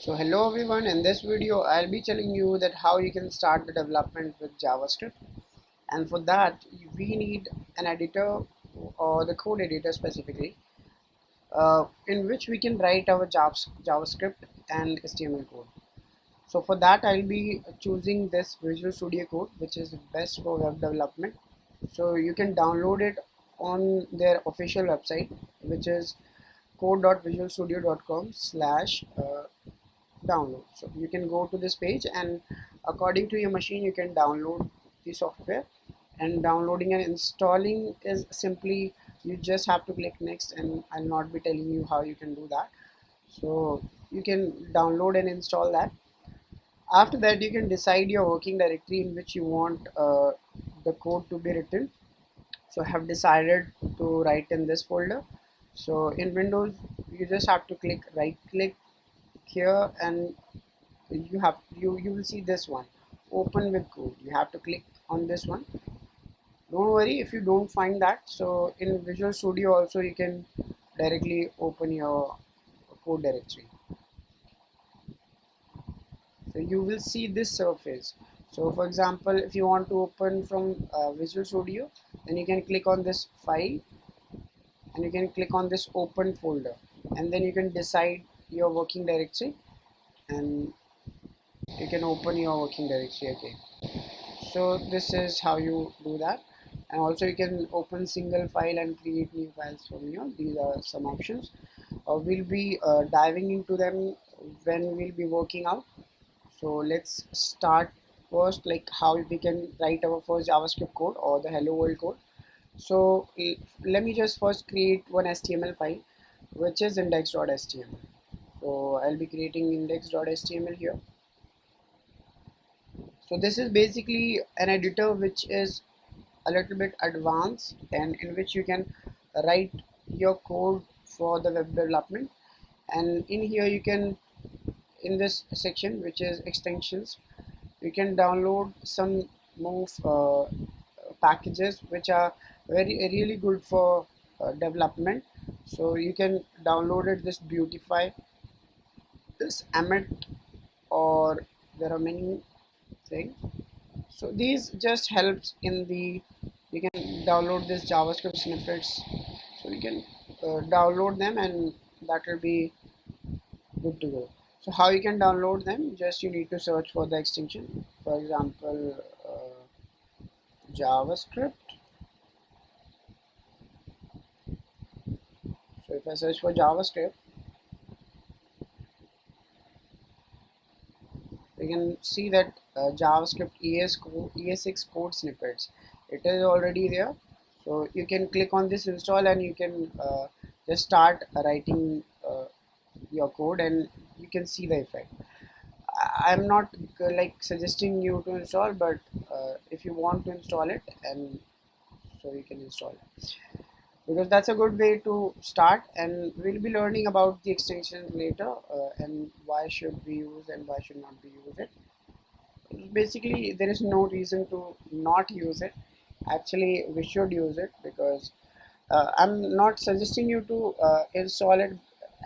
So hello everyone, in this video I'll be telling you that how you can start the development with JavaScript, and for that we need an editor or the code editor specifically, in which we can write our JavaScript and HTML code. So for that I'll be choosing this Visual Studio Code, which is best for web development. So you can download it on their official website, which is code.visualstudio.com/download. So you can go to this page, and according to your machine you can download the software. And downloading and installing is simply, you just have to click next, and I'll not be telling you how you can do that. So you can download and install that. After that you can decide your working directory in which you want the code to be written. So I have decided to write in this folder. So in Windows you just have to right click here, and you will see this one, open with code. You have to click on this one. Don't worry if you don't find that. So in Visual Studio also you can directly open your code directory. So you will see this surface. So for example, if you want to open from Visual Studio, then you can click on this file, and you can click on this open folder, and then you can decide your working directory, and you can open your working directory again. So this is how you do that. And also you can open single file and create new files from here. These are some options. We'll be diving into them when we'll be working out. So let's start first, like how we can write our first JavaScript code or the hello world code. So let me just first create one HTML file, which is index.html. So I'll be creating index.html here. So this is basically an editor which is a little bit advanced, and in which you can write your code for the web development. And in here you can, in this section which is extensions, you can download some more packages which are really good for development. So you can download it, this Beautify, this Emmet, or there are many things. So these just helps in the, you can download this JavaScript snippets. So you can download them, and that will be good to go. So how you can download them? Just you need to search for the extension. For example, JavaScript. So if I search for JavaScript, you can see that JavaScript ES6 code snippets, it is already there. So you can click on this install, and you can just start writing your code, and you can see the effect. I'm not like suggesting you to install, but if you want to install it, and so you can install it, because that's a good way to start. And we'll be learning about the extensions later, and why should we use and why should not we use it. Basically there is no reason to not use it. Actually we should use it, because I'm not suggesting you to install it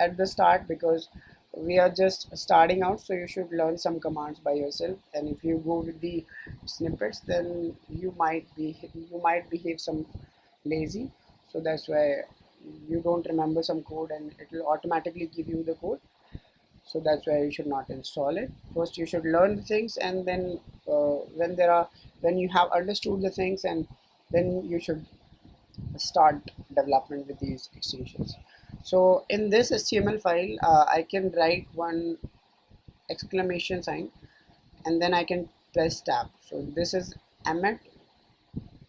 at the start, because we are just starting out. So you should learn some commands by yourself, and if you go with the snippets, then you might behave some lazy. So that's why you don't remember some code, and it will automatically give you the code. So that's why you should not install it. First you should learn the things, and then when you have understood the things, and then you should start development with these extensions. So in this HTML file, I can write one exclamation sign, and then I can press tab. So this is Emmet,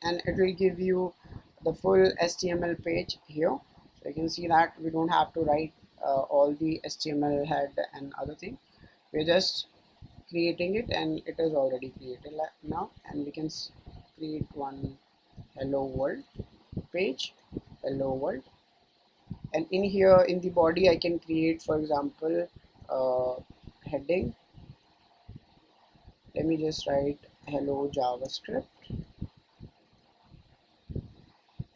and it will give you the full HTML page here. So you can see that we don't have to write all the HTML head and other thing. We're just creating it, and it is already created now. And we can create one hello world page, hello world. And in here in the body I can create, for example, heading. Let me just write hello JavaScript.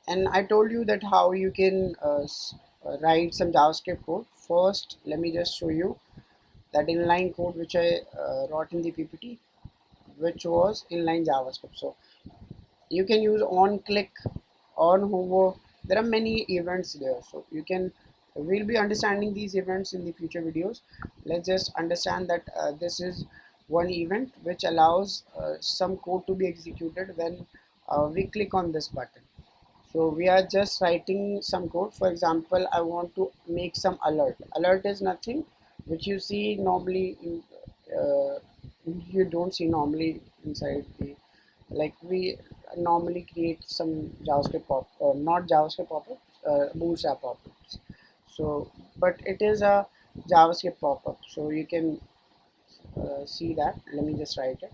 And I told you that how you can write some JavaScript code. First let me just show you that inline code which I wrote in the PPT, which was inline JavaScript. So you can use on click, on hover. There are many events there, so you can, we'll be understanding these events in the future videos. Let's just understand that this is one event which allows some code to be executed when we click on this button. So we are just writing some code. For example, I want to make some alert is nothing which you see normally in, you don't see normally inside the, like we normally create some JavaScript not JavaScript pop-up, bootstrap pop-ups. So but it is a JavaScript pop-up, so you can see that. Let me just write it.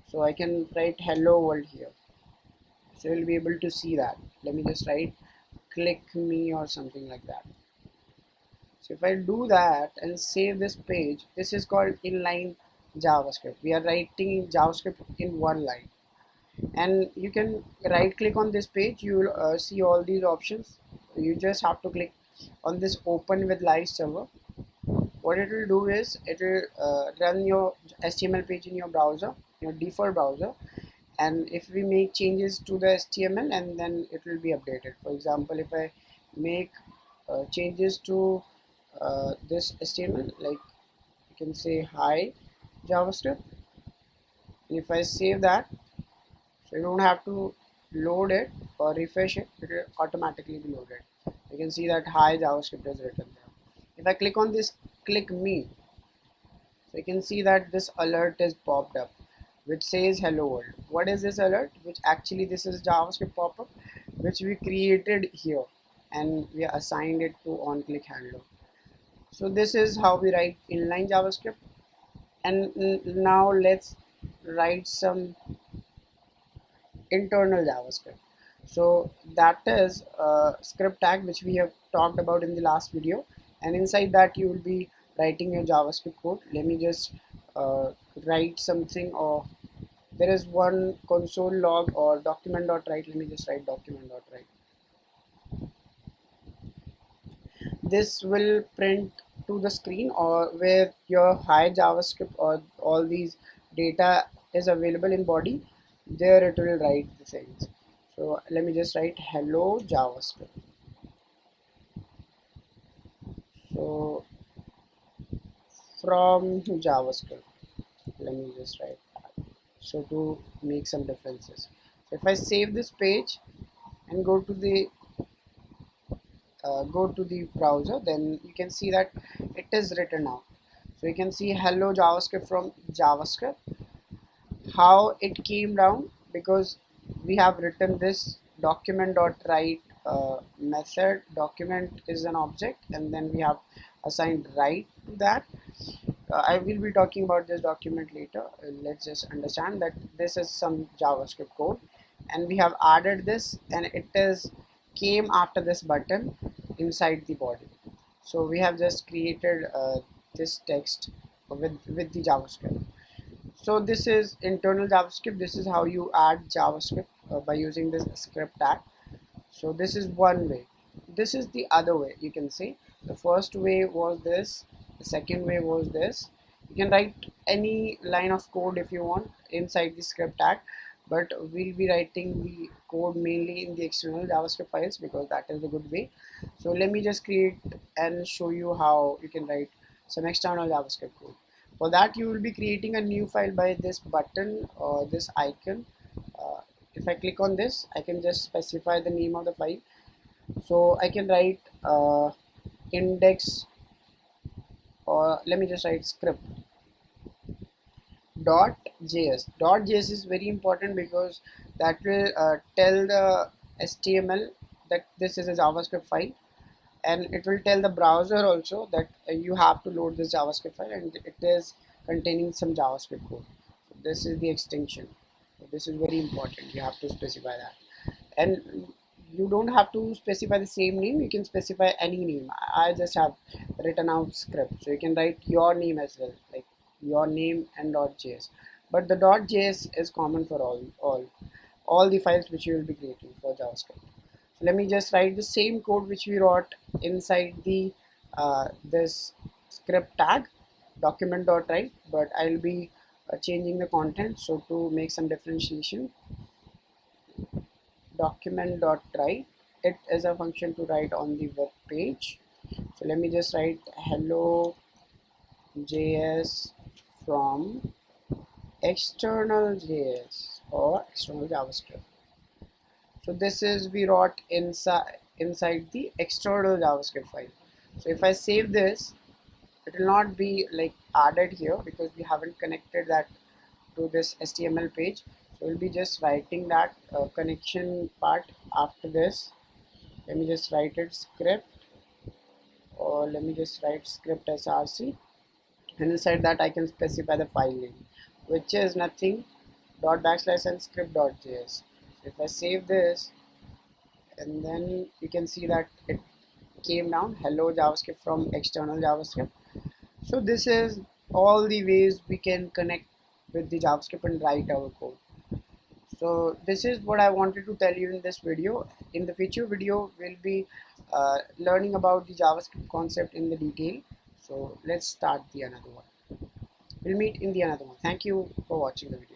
So I can write hello world here, so you'll be able to see that. Let me just write click me or something like that. So if I do that and save this page, this is called inline JavaScript. We are writing JavaScript in one line, and you can right click on this page. You will see all these options. You just have to click on this open with live server. What it will do is it will run your HTML page in your browser, your default browser, and if we make changes to the HTML, and then it will be updated. For example, if I make changes to this HTML, like you can say hi JavaScript, and if I save that, so you don't have to load it or refresh it, it will automatically be loaded. You can see that hi JavaScript is written there. If I click on this click me, so you can see that this alert is popped up which says hello world. What is this alert? Which actually this is JavaScript pop-up which we created here, and we assigned it to on click handler. So this is how we write inline JavaScript. And now let's write some internal JavaScript. So that is a script tag which we have talked about in the last video, and inside that you will be writing your JavaScript code. Let me just write something, or there is one console log or document.write. Let me just write document.write. This will print to the screen, or where your hi JavaScript or all these data is available in body, there it will write the things. So let me just write hello JavaScript. So from JavaScript, let me just write that, so to make some differences. So if I save this page and go to the browser, then you can see that it is written out. So you can see hello JavaScript from JavaScript. How it came down, because we have written this document.write method. Document is an object, and then we have assigned write to that. I will be talking about this document later. Let's just understand that this is some JavaScript code, and we have added this, and it is came after this button inside the body. So we have just created this text with the JavaScript. So this is internal JavaScript. This is how you add JavaScript by using this script tag. So this is one way. This is the other way, you can say. The first way was this, the second way was this. You can write any line of code if you want inside the script tag, but we'll be writing the code mainly in the external JavaScript files, because that is the good way. So let me just create and show you how you can write some external JavaScript code. For that, you will be creating a new file by this button or this icon. If I click on this, I can just specify the name of the file. So I can write index, or let me just write script .js. .js is very important, because that will tell the HTML that this is a JavaScript file, and it will tell the browser also that you have to load this JavaScript file, and it is containing some JavaScript code. So this is the extension. So this is very important. You have to specify that, and you don't have to specify the same name. You can specify any name. I just have written out script, so you can write your name as well, like your name and .js. But the .js is common for all the files which you will be creating for JavaScript. So let me just write the same code which we wrote inside the this script tag. document.write, but I'll be changing the content. So to make some differentiation, document.write, it is a function to write on the web page. So let me just write hello JS from external JS or external JavaScript. So this is we wrote inside the external JavaScript file. So if I save this, it will not be like added here because we haven't connected that to this HTML page. So we'll be just writing that connection part after this. Let me just write it script, or let me just write script src, and inside that I can specify the file name, which is nothing dot backslash and script.js. So if I save this, and then you can see that it came down hello JavaScript from external JavaScript. So this is all the ways we can connect with the JavaScript and write our code. So this is what I wanted to tell you in this video. In the future video, we'll be learning about the JavaScript concept in the detail. So let's start the another one. We'll meet in the another one. Thank you for watching the video.